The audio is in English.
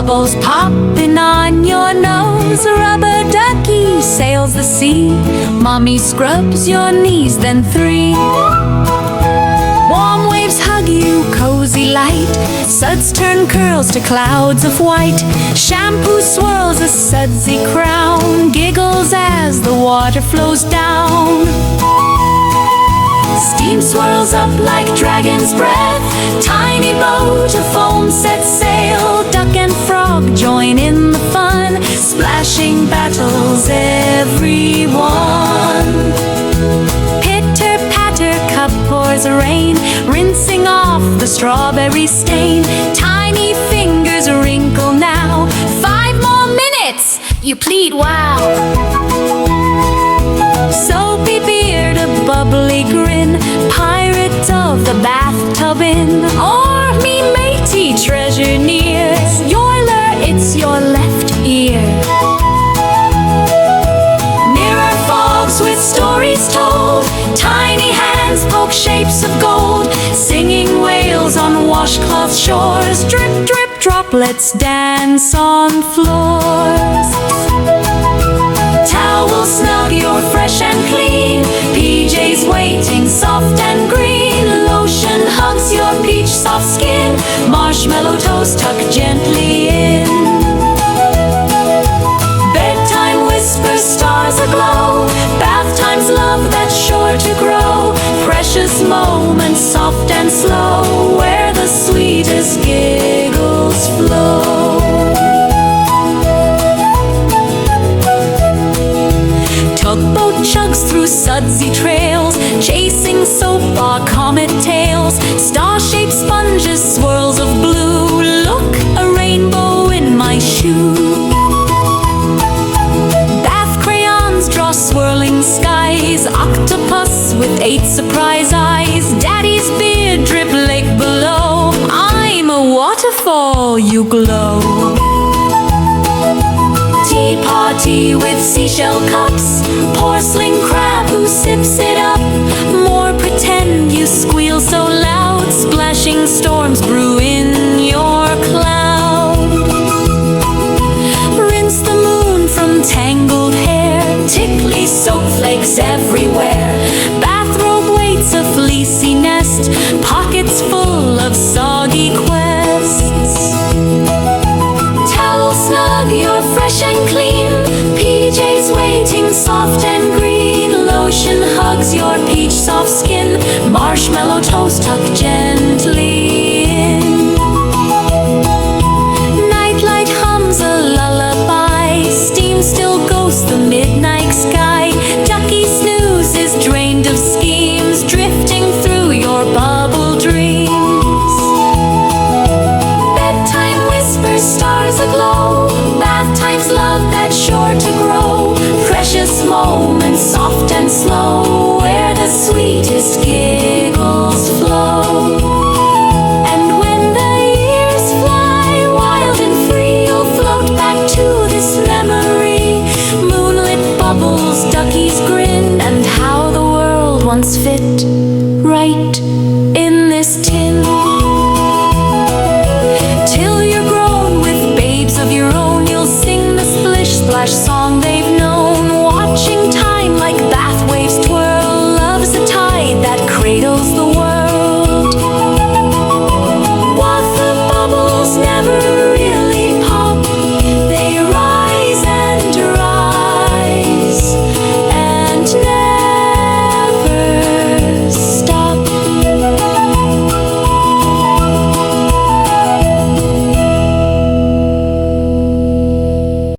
bubbles popping on your nose. Rubber ducky sails the sea. Mommy scrubs your knees, then 3. Warm waves hug you, cozy light. Suds turn curls to clouds of white. Shampoo swirls a sudsy crown. Giggles as the water flows down. Steam swirls up like dragon's breath. Tiny boat of foam sets sail. Duck and frog join in the fun. Splashing battles everyone. Pitter patter, cup pours rain. Rinsing off the strawberry stain. Tiny fingers wrinkle now. 5 more minutes, you plead wow. Soapy beard, a bubbly grin. Pirate of the bathtub inn. Or me matey, treasure near. Your lure, it's your left ear. Mirror fogs with stories told. Tiny hands poke shapes of gold. Singing whales on washcloth shores. Drip, drip, droplets dance on floors. Towel snug, you're fresh and clean. PJs waiting, soft and green. Lotion hugs your peach soft skin. Marshmallow toast tucked gently in. Bedtime whispers, stars aglow. Bath time's love that's sure to grow. Precious moments, soft and slow, where the sweetest giggles flow. Tugboat chugs through sudsy trails, chasing soap bar comet tails. Star-shaped sponges, swirls of blue. Look, a rainbow in my shoe. Bath crayons draw swirling skies. Octopus with 8 surprise eyes. Daddy's beard drip lake below. I'm a waterfall, you glow. Tea party with seashell cups. Porcelain crab who sips it up. More pretend you squeal so loud. Splashing storms brew in your cloud. Rinse the moon from tangled hair. Tickly soap flakes everywhere. Bathrobe waits a fleecy nest. Pockets full of soggy quests. Towel snug, you're fresh and clean. PJs waiting, soft and green. Lotion hugs your peach soft skin. Marshmallow toast tucked gently in. Nightlight hums a lullaby. Steam still ghosts the midnight sky. Ducky snoozes drained of schemes. Drifting through your bubble dreams. Bedtime whispers, stars aglow. Bath time's love that's sure to grow. Precious moments, soft and slow, where the sweetest giggles flow. And when the years fly wild and free, you'll float back to this memory. Moonlit bubbles, Ducky's grin, and how the world once fit right in this tin. Till you're grown with babes of your own, you'll sing the splish splash song they've known. Watching time like bath waves twirl.